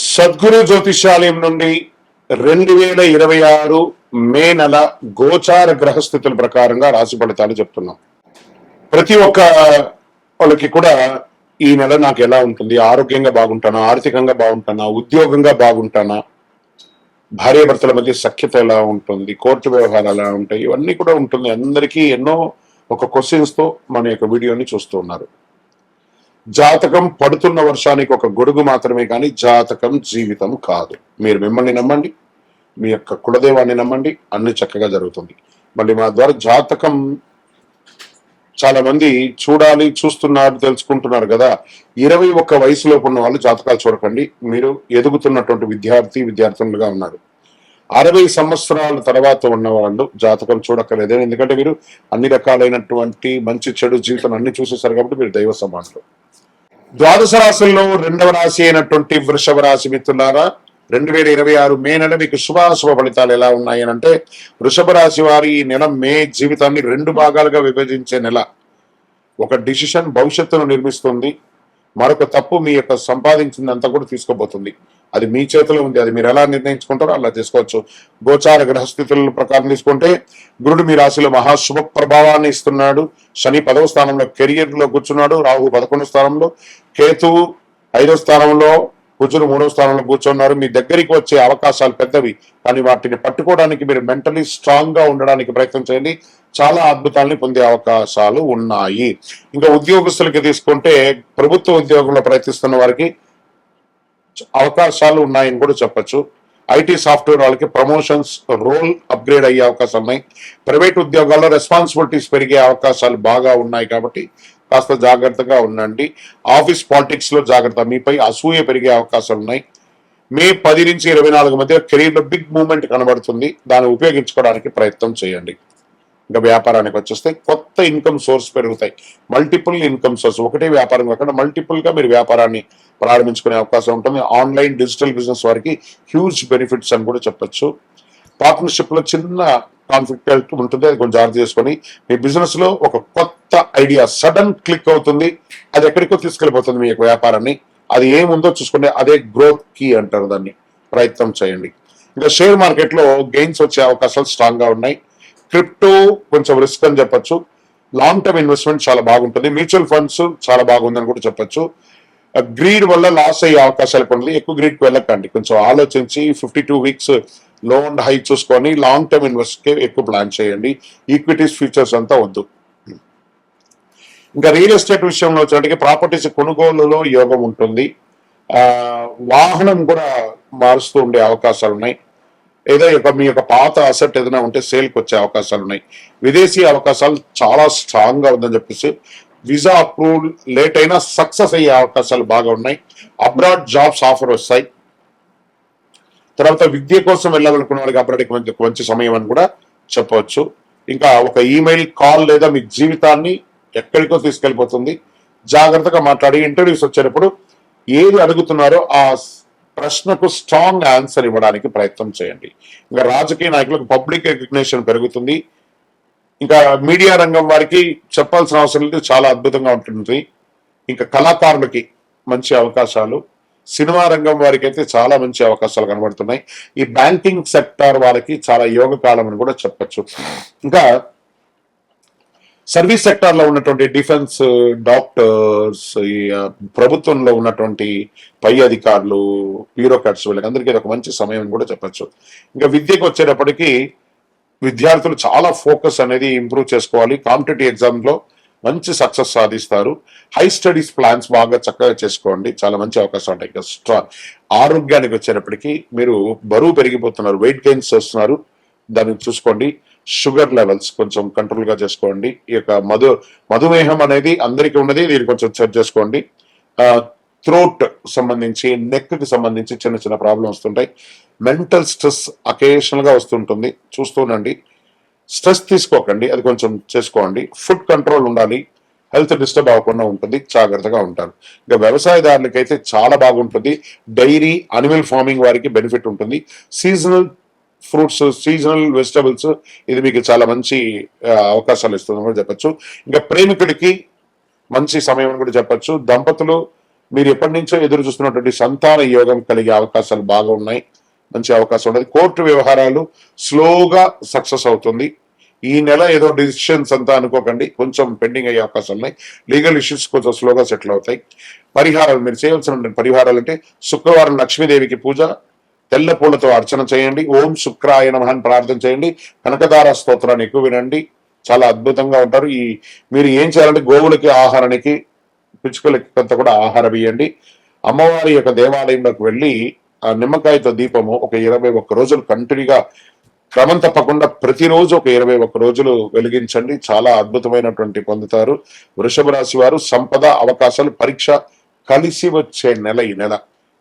సద్గురు జ్యోతిషాలయం నుండి 2026 మే నెల గోచార గ్రహస్థితుల ప్రకారంగా రాశి ఫలితాలు చెప్తున్నాం. ప్రతి ఒక్క వాళ్ళకి కూడా ఈ నెల నాకు ఎలా ఉంటుంది, ఆరోగ్యంగా బాగుంటానా, ఆర్థికంగా బాగుంటానా, ఉద్యోగంగా బాగుంటానా, భార్యాభర్తల మధ్య సఖ్యత ఎలా ఉంటుంది, కోర్టు వ్యవహారాలు ఎలా ఉంటాయి, ఇవన్నీ కూడా ఉంటుంది. అందరికీ ఎన్నో ఒక క్వశ్చన్స్ తో మన యొక్క వీడియోని చూస్తూ ఉన్నారు. జాతకం పడుతున్న వర్షానికి ఒక గొడుగు మాత్రమే కానీ జాతకం జీవితం కాదు. మీరు మిమ్మల్ని నమ్మండి, మీ యొక్క కులదేవాన్ని నమ్మండి, అన్ని చక్కగా జరుగుతుంది. మళ్ళీ మా ద్వారా జాతకం చాలా మంది చూస్తున్నారు, తెలుసుకుంటున్నారు కదా. 21 వయసులోపు ఉన్న వాళ్ళు జాతకాలు చూడకండి. మీరు ఎదుగుతున్నటువంటి విద్యార్థులుగా ఉన్నారు. 60 సంవత్సరాల తర్వాత ఉన్న వాళ్ళు జాతకం చూడక్కర్లేదు. ఎందుకంటే మీరు అన్ని రకాలైనటువంటి మంచి చెడు జీవితం అన్ని చూసేసారు కాబట్టి మీరు దైవ సమానులు. ద్వాదశ రాశుల్లో 2వ రాశి అయినటువంటి వృషభ రాశి మిత్రులారా, 2026 మే నెల మీకు శుభాశుభ ఫలితాలు ఎలా ఉన్నాయి అని అంటే, వృషభ రాశి వారి ఈ నెల మే జీవితాన్ని 2 భాగాలుగా విభజించే నెల. ఒక డిసిషన్ భవిష్యత్తును నిర్మిస్తుంది, మరొక తప్పు మీ యొక్క సంపాదించిందంతా కూడా తీసుకోబోతుంది. అది మీ చేతిలో ఉంది. అది మీరు ఎలా నిర్ణయించుకుంటారో అలా చేసుకోవచ్చు. గోచార గ్రహస్థితుల ప్రకారం తీసుకుంటే గురుడు మీ రాశిలో మహాశుభ ప్రభావాన్ని ఇస్తున్నాడు. శని 10వ స్థానంలో కెరియర్ లో కూర్చున్నాడు. రాహు 11వ స్థానంలో, కేతువు 5వ స్థానంలో, కుజుడు 3వ స్థానంలో కూర్చున్నారు. మీ దగ్గరికి వచ్చే అవకాశాలు పెద్దవి, కానీ వాటిని పట్టుకోవడానికి మీరు మెంటలీ స్ట్రాంగ్ గా ఉండడానికి ప్రయత్నం చేయండి. చాలా అద్భుతాలని పొందే అవకాశాలు ఉన్నాయి. ఇంకా ఉద్యోగస్తులకి తీసుకుంటే ప్రభుత్వ ఉద్యోగంలో ప్రయత్నిస్తున్న వారికి అవకాశాలు ఉన్నాయని కూడా చెప్పచ్చు. ఐటీ సాఫ్ట్వేర్ వాళ్ళకి ప్రమోషన్స్, రోల్ అప్గ్రేడ్ అయ్యే అవకాశాలు ఉన్నాయి. ప్రైవేట్ ఉద్యోగాల్లో రెస్పాన్సిబిలిటీస్ పెరిగే అవకాశాలు బాగా ఉన్నాయి కాబట్టి కాస్త జాగ్రత్తగా ఉండండి. ఆఫీస్ పాలిటిక్స్ లో జాగ్రత్త, మీపై అసూయ పెరిగే అవకాశాలు ఉన్నాయి. మే 10 నుంచి 24 మధ్య కెరీర్ లో బిగ్ మూవ్మెంట్ కనబడుతుంది. దాన్ని ఉపయోగించుకోవడానికి ప్రయత్నం చేయండి. ఇంకా వ్యాపారానికి వచ్చేస్తే కొత్త ఇన్కమ్ సోర్స్ పెరుగుతాయి. మల్టిపుల్ ఇన్కమ్ సోర్స్, ఒకటే వ్యాపారం కాకుండా మల్టిపుల్ గా మీరు వ్యాపారాన్ని ప్రారంభించుకునే అవకాశం ఉంటుంది. ఆన్లైన్ డిజిటల్ బిజినెస్ వారికి హ్యూజ్ బెనిఫిట్స్ అని కూడా చెప్పొచ్చు. పార్ట్నర్షిప్ లో చిన్న కాన్ఫ్లిక్ట్ ఉంటుంది, అది కొంచెం జాగ్రత్త చేసుకొని మీ బిజినెస్ లో ఒక కొత్త ఐడియా సడన్ క్లిక్ అవుతుంది. అది ఎక్కడికో తీసుకెళ్లిపోతుంది మీ యొక్క వ్యాపారాన్ని. అది ఏముందో చూసుకుంటే అదే గ్రోత్ కీ అంటారు, దాన్ని ప్రయత్నం చేయండి. ఇంకా షేర్ మార్కెట్ లో గెయిన్స్ వచ్చే అవకాశాలు స్ట్రాంగ్ గా ఉన్నాయి. క్రిప్టో కొంచెం రిస్క్ అని చెప్పొచ్చు. లాంగ్ టర్మ్ ఇన్వెస్ట్మెంట్ చాలా బాగుంటుంది. మ్యూచువల్ ఫండ్స్ చాలా బాగుందని కూడా చెప్పొచ్చు. గ్రీడ్ వల్ల లాస్ అయ్యే అవకాశాలు ఉంటుంది. ఎక్కువ గ్రీడ్ కి వెళ్ళకండి, కొంచెం ఆలోచించి 52 వీక్స్ లో అండ్ హై చూసుకొని లాంగ్ టర్మ్ ఇన్వెస్ట్ కి ఎక్కువ ప్లాన్ చేయండి. ఈక్విటీస్, ఫ్యూచర్స్ అంతా వద్దు. ఇంకా రియల్ ఎస్టేట్ విషయంలో వచ్చేటికి ప్రాపర్టీస్ కొనుగోలులో యోగం ఉంటుంది. వాహనం కూడా మారుస్తూ ఉండే అవకాశాలు ఉన్నాయి. ఏదో మీ యొక్క పాత అసెట్ ఏదైనా ఉంటే సేల్కి వచ్చే అవకాశాలు ఉన్నాయి. విదేశీ అవకాశాలు చాలా స్ట్రాంగ్ గా ఉందని చెప్పేసి వీసా అప్రూవల్ లేట్ అయినా సక్సెస్ అయ్యే అవకాశాలు బాగా ఉన్నాయి. అబ్రాడ్ జాబ్స్ ఆఫర్ వస్తాయి. తర్వాత విద్య కోసం వెళ్ళాలనుకున్న వాళ్ళకి అబ్రాడ్కి మంచి సమయం అని కూడా చెప్పవచ్చు. ఇంకా ఒక ఈమెయిల్, కాల్ లేదా మీ జీవితాన్ని ఎక్కడికో తీసుకెళ్లిపోతుంది. జాగ్రత్తగా మాట్లాడి ఇంటర్వ్యూస్ వచ్చేటప్పుడు ఏది అడుగుతున్నారో ఆ ప్రశ్నకు స్ట్రాంగ్ ఆన్సర్ ఇవ్వడానికి ప్రయత్నం చేయండి. ఇంకా రాజకీయ నాయకులకు పబ్లిక్ రికగ్నిషన్ పెరుగుతుంది. ఇంకా మీడియా రంగం వారికి చెప్పాల్సిన అవసరం లేదు, చాలా అద్భుతంగా ఉంటుంది. ఇంకా కళాకారులకి మంచి అవకాశాలు, సినిమా రంగం వారికి అయితే చాలా మంచి అవకాశాలు కనబడుతున్నాయి. ఈ బ్యాంకింగ్ సెక్టార్ వాళ్ళకి చాలా యోగ కాలం అని కూడా చెప్పచ్చు. ఇంకా సర్వీస్ సెక్టార్ లో ఉన్నటువంటి డిఫెన్స్, డాక్టర్స్, ప్రభుత్వంలో ఉన్నటువంటి పై అధికారులు, బ్యూరోక్రాట్స్, వీళ్ళకందరికీ ఒక మంచి సమయం కూడా చెప్పచ్చు. ఇంకా విద్యకు వచ్చేటప్పటికి విద్యార్థులు చాలా ఫోకస్ అనేది ఇంప్రూవ్ చేసుకోవాలి. కాంపిటేటివ్ ఎగ్జామ్ లో మంచి సక్సెస్ సాధిస్తారు. హై స్టడీస్ ప్లాన్స్ బాగా చక్కగా చేసుకోండి, చాలా మంచి అవకాశాలు ఉంటాయి. ఆరోగ్యానికి వచ్చేటప్పటికి మీరు బరువు పెరిగిపోతున్నారు, వెయిట్ గెయిన్స్ చేస్తున్నారు, దాన్ని చూసుకోండి. షుగర్ లెవెల్స్ కొంచెం కంట్రోల్ గా చేసుకోండి. ఈ యొక్క మధుమేహం అనేది అందరికీ ఉన్నది, దీన్ని కొంచెం చెక్ చేసుకోండి. థ్రోట్ సంబంధించి, నెక్ కి సంబంధించి చిన్న చిన్న ప్రాబ్లమ్ వస్తుంటాయి. మెంటల్ స్ట్రెస్ అకేషనల్ గా వస్తుంటుంది, చూస్తూనండి. స్ట్రెస్ తీసుకోకండి, అది కొంచెం చేసుకోండి. ఫుడ్ కంట్రోల్ ఉండాలి, హెల్త్ డిస్టర్బ్ అవ్వకుండా ఉంటుంది, జాగ్రత్తగా ఉంటారు. ఇంకా వ్యవసాయదారులకైతే చాలా బాగుంటుంది. డైరీ, అనిమల్ ఫార్మింగ్ వారికి బెనిఫిట్ ఉంటుంది. సీజనల్ ఫ్రూట్స్, సీజనల్ వెజిటబుల్స్, ఇది మీకు చాలా మంచి అవకాశాలు ఇస్తుందని కూడా చెప్పచ్చు. ఇంకా ప్రేమికుడికి మంచి సమయం అని కూడా చెప్పచ్చు. దంపతులు మీరు ఎప్పటి నుంచో ఎదురు చూస్తున్నటువంటి సంతాన యోగం కలిగే అవకాశాలు బాగా ఉన్నాయి, మంచి అవకాశం ఉన్నది. కోర్టు వ్యవహారాలు స్లోగా సక్సెస్ అవుతుంది. ఈ నెల ఏదో డిసిషన్స్ అంతా అనుకోకండి, కొంచెం పెండింగ్ అయ్యే అవకాశాలు ఉన్నాయి. లీగల్ ఇష్యూస్ కొంచెం స్లోగా సెటిల్ అవుతాయి. పరిహారాలు మీరు చేయవలసిన పరిహారాలు అంటే శుక్రవారం లక్ష్మీదేవికి పూజ, తెల్ల పూలతో అర్చన చేయండి, ఓం శుక్రాయ నమః అని ప్రార్థన చేయండి, కనకదార స్తోత్రాన్ని ఎక్కువ వినండి, చాలా అద్భుతంగా ఉంటారు. మీరు ఏం చేయాలంటే గోవులకి ఆహారానికి, పిచ్చుకలకి కొంత కూడా ఆహారం ఇవ్వండి. అమ్మవారి యొక్క దేవాలయంలోకి వెళ్ళి ఆ నిమ్మకాయతో దీపము ఒక 21 రోజులు కంటిన్యూగా క్రమం తప్పకుండా ప్రతిరోజు ఒక 21 రోజులు వెలిగించండి, చాలా అద్భుతమైనటువంటి పొందుతారు. వృషభ రాశి వారు సంపద అవకాశాలు పరీక్ష కలిసి వచ్చే నెల ఈ నెల.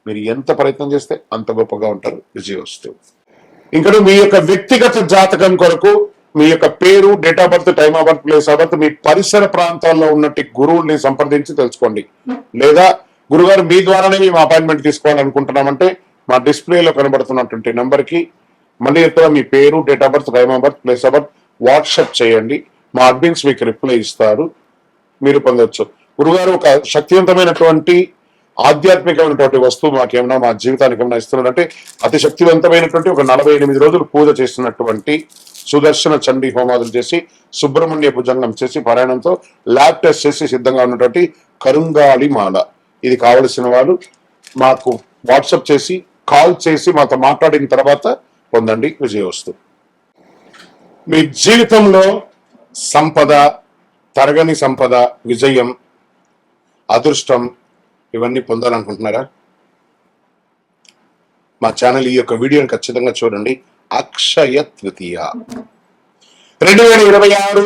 మీరు ఎంత ప్రయత్నం చేస్తే అంత గొప్పగా ఉంటారు. విజయోస్తు. ఇంకా మీ యొక్క వ్యక్తిగత జాతకం కొరకు మీ యొక్క పేరు, date of birth, time of birth, place of birth, మీ పరిసర ప్రాంతాల్లో ఉన్నట్టు గురువుల్ని సంప్రదించి తెలుసుకోండి. లేదా గురుగారు మీ ద్వారానే మేము అపాయింట్మెంట్ తీసుకోవాలనుకుంటున్నామంటే మా డిస్ప్లేలో కనబడుతున్నటువంటి నంబర్ కి మళ్ళీ ఎక్కడ మీ పేరు, date of birth, time of birth, place of birth WhatsApp చేయండి. మా అడ్మిన్స్ మీకు రిప్లై ఇస్తారు, మీరు పొందొచ్చు. గురుగారు ఒక శక్తివంతమైనటువంటి ఆధ్యాత్మికమైనటువంటి వస్తువు మాకేమన్నా మా జీవితానికి ఏమైనా ఇస్తున్నారంటే అతి శక్తివంతమైనటువంటి ఒక 48 రోజులు పూజ చేస్తున్నటువంటి సుదర్శన చండీ హోమాదులు చేసి, సుబ్రహ్మణ్య భుజంగం చేసి, పారాయణంతో ల్యాబ్ టెస్ట్ చేసి సిద్ధంగా ఉన్నటువంటి కరుంగాళి మాల. ఇది కావలసిన వాళ్ళు మాకు వాట్సాప్ చేసి, కాల్ చేసి మాతో మాట్లాడిన తర్వాత పొందండి. విజయోస్తు. మీ జీవితంలో సంపద, తరగని సంపద, విజయం, అదృష్టం ఇవన్నీ పొందాలనుకుంటున్నారా? మా ఛానల్ ఈ యొక్క వీడియోని ఖచ్చితంగా చూడండి. అక్షయ తృతీయ 2026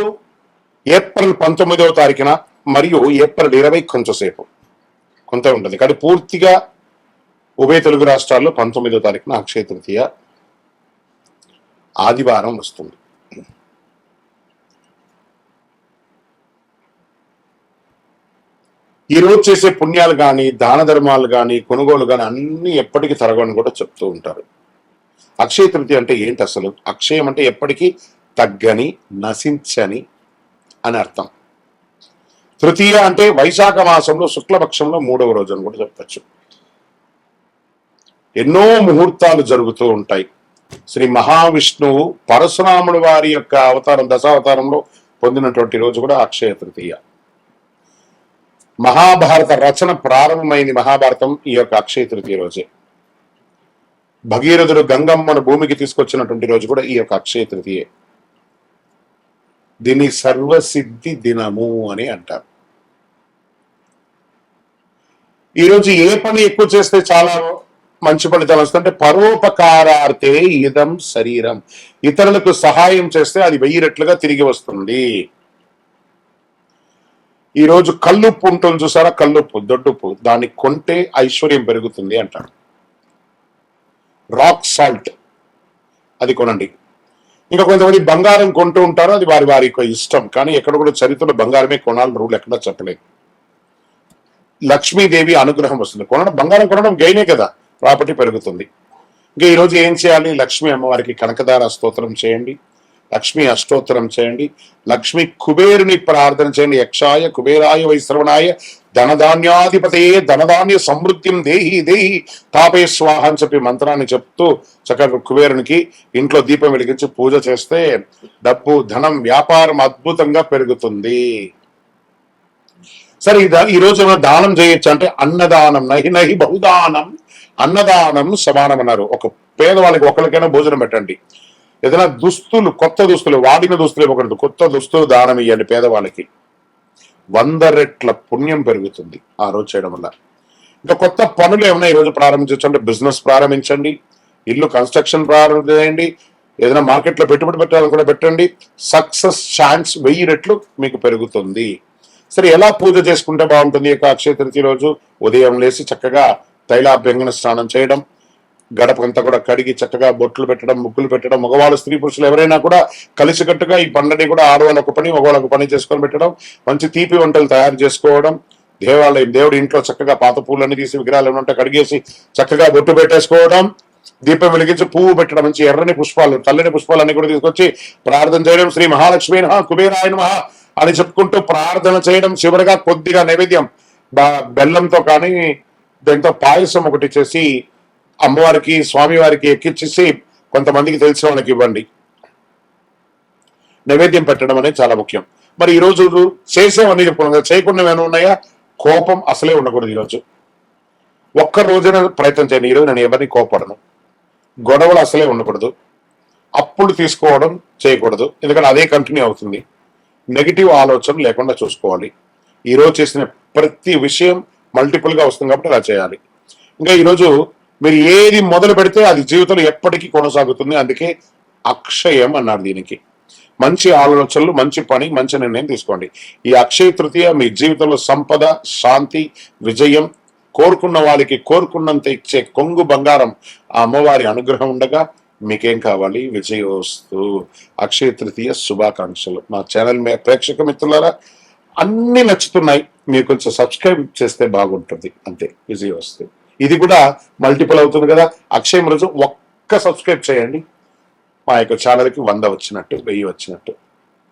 ఏప్రిల్ 19వ తారీఖున మరియు ఏప్రిల్ 20 కొంచెంసేపు కొంత ఉంటుంది, కానీ పూర్తిగా ఉభయ తెలుగు రాష్ట్రాల్లో 19వ తారీఖున అక్షయ తృతీయ ఆదివారం వస్తుంది. ఈ రోజు చేసే పుణ్యాలు కానీ, దాన ధర్మాలు కానీ, కొనుగోలు కానీ అన్ని ఎప్పటికీ తరగని కూడా చెప్తూ ఉంటారు. అక్షయ తృతీయ అంటే ఏంటి అసలు? అక్షయం అంటే ఎప్పటికీ తగ్గని, నశించని అని అర్థం. తృతీయ అంటే వైశాఖ మాసంలో శుక్లపక్షంలో 3వ రోజు అని కూడా చెప్పచ్చు. ఎన్నో ముహూర్తాలు జరుగుతూ ఉంటాయి. శ్రీ మహావిష్ణువు పరశురాముడు వారి యొక్క అవతారం, దశావతారంలో పొందినటువంటి రోజు కూడా అక్షయ తృతీయ. మహాభారత రచన ప్రారంభమైంది, మహాభారతం ఈ యొక్క అక్షయ తృతీయ రోజే. భగీరథుడు గంగమ్మను భూమికి తీసుకొచ్చినటువంటి రోజు కూడా ఈ యొక్క అక్షయ తృతీయే. దీన్ని సర్వసిద్ధి దినము అని అంటారు. ఈరోజు ఏ పని ఎక్కువ చేస్తే చాలా మంచి ఫలితాలు వస్తుందంటే పరోపకారార్థే ఇదం శరీరం. ఇతరులకు సహాయం చేస్తే అది 1000 రెట్లుగా తిరిగి వస్తుంది. ఈ రోజు కల్లుప్పు ఉంటుంది చూసారా, కల్లుప్పు, దొడ్డుప్పు, దాన్ని కొంటే ఐశ్వర్యం పెరుగుతుంది అంటారు. రాక్ సాల్ట్ అది కొనండి. ఇంకా కొంతమంది బంగారం కొంటూ ఉంటారు, అది వారి వారి ఇష్టం, కానీ ఎక్కడ కూడా చరిత్రలో బంగారమే కొనాలని రూల్ ఎక్కడా చెప్పలేదు. లక్ష్మీదేవి అనుగ్రహం వస్తుంది. బంగారం కొనడం గైనే కదా, ప్రాపర్టీ పెరుగుతుంది. ఇంకా ఈరోజు ఏం చేయాలి? లక్ష్మీ అమ్మవారికి కనకదార స్తోత్రం చేయండి, లక్ష్మీ అష్టోత్తరం చేయండి, లక్ష్మీ కుబేరుని ప్రార్థన చేయండి. యక్షాయ కుబేరాయ వైశ్రవణాయ ధనధాన్యాధిపతయే ధనధాన్య సమృద్ధిం దేహి దేహి తాపే స్వాహ అని చెప్పి మంత్రాన్ని చెప్తూ చక్కగా కుబేరునికి ఇంట్లో దీపం వెలిగించి పూజ చేస్తే డబ్బు, ధనం, వ్యాపారం అద్భుతంగా పెరుగుతుంది. సరే, ఈ రోజు ఏమైనా దానం చేయొచ్చు అంటే అన్నదానం, నహి నహి బహుదానం, అన్నదానం సమానం అన్నారు. ఒక పేదవాళ్ళకి ఒకరికైనా భోజనం పెట్టండి. ఏదైనా దుస్తులు, కొత్త దుస్తులు, వాడిన దుస్తులు ఇవ్వకూడదు, కొత్త దుస్తులు దానం ఇవ్వండి పేదవాళ్ళకి. 100 రెట్ల పుణ్యం పెరుగుతుంది ఆ రోజు చేయడం వల్ల. ఇంకా కొత్త పనులు ఏమైనా ఈరోజు ప్రారంభించవచ్చు అంటే బిజినెస్ ప్రారంభించండి, ఇల్లు కన్స్ట్రక్షన్ ప్రారంభించండి, ఏదైనా మార్కెట్లో పెట్టుబడి పెట్టాలని కూడా పెట్టండి. సక్సెస్ ఛాన్స్ 1000 రెట్లు మీకు పెరుగుతుంది. సరే, ఎలా పూజ చేసుకుంటే బాగుంటుంది? యొక్క అక్షయ తృతీయ రోజు ఉదయం లేచి చక్కగా తైలాభ్యంగన స్నానం చేయడం, గడపంతా కూడా కడిగి చక్కగా బొట్లు పెట్టడం, ముగ్గులు పెట్టడం, మగవాళ్ళు స్త్రీ పురుషులు ఎవరైనా కూడా కలిసికట్టుగా ఈ పండుగని కూడా ఆడవాళ్ళు ఒక పని, మగవాళ్ళు ఒక పని చేసుకొని పెట్టడం, మంచి తీపి వంటలు తయారు చేసుకోవడం, దేవాలయం దేవుడి ఇంట్లో చక్కగా పాత పూలన్నీ తీసి విగ్రహాలు ఏమంటే కడిగేసి చక్కగా బొట్టు పెట్టేసుకోవడం, దీపం వెలిగించి పువ్వు పెట్టడం, మంచి ఎర్రని పుష్పాలు, తెల్లని పుష్పాలన్నీ కూడా తీసుకొచ్చి ప్రార్థన చేయడం, శ్రీ మహాలక్ష్మి నమః కుబేరాయ నమః అని చెప్పుకుంటూ ప్రార్థన చేయడం, చివరిగా కొద్దిగా నైవేద్యం బెల్లంతో కానీ దాంతో పాయసం ఒకటి చేసి అమ్మవారికి స్వామివారికి ఎక్కిచ్చేసి కొంతమందికి తెలిసిన వాళ్ళకి ఇవ్వండి. నైవేద్యం పెట్టడం అనేది చాలా ముఖ్యం. మరి ఈ రోజు చేసేవన్నీ చెప్పుకున్నాం కదా, చేయకుండా ఏమైనా ఉన్నాయా? కోపం అసలే ఉండకూడదు. ఈరోజు ఒక్క రోజున ప్రయత్నం చేయండి. ఈరోజు నేను ఎవరిని కోపడను, గొడవలు అసలే ఉండకూడదు, అప్పులు తీసుకోవడం చేయకూడదు, ఎందుకంటే అదే కంటిన్యూ అవుతుంది. నెగిటివ్ ఆలోచన లేకుండా చూసుకోవాలి. ఈరోజు చేసిన ప్రతి విషయం మల్టిపుల్ గా వస్తుంది కాబట్టి అలా చేయాలి. ఇంకా ఈరోజు మీరు ఏది మొదలు పెడితే అది జీవితంలో ఎప్పటికీ కొనసాగుతుంది. అందుకే అక్షయం అన్నారు దీనికి. మంచి ఆలోచనలు, మంచి పని, మంచి నిర్ణయం తీసుకోండి. ఈ అక్షయ తృతీయ మీ జీవితంలో సంపద, శాంతి, విజయం, కోరుకున్న వాళ్ళకి కోరుకున్నంత ఇచ్చే కొంగు బంగారం ఆ అమ్మవారి అనుగ్రహం ఉండగా మీకేం కావాలి? విజయోస్తు. అక్షయ తృతీయ శుభాకాంక్షలు. మా ఛానల్ ప్రేక్షక మిత్రులారా, అన్ని నచ్చుతున్నాయి, మీరు కొంచెం సబ్స్క్రైబ్ చేస్తే బాగుంటుంది. అంతే, విజయోస్తు. ఇది కూడా మల్టిపుల్ అవుతుంది కదా. అక్షయం రోజు ఒక్క సబ్స్క్రైబ్ చేయండి, మా యొక్క ఛానల్కి 100 వచ్చినట్టు, 1000 వచ్చినట్టు.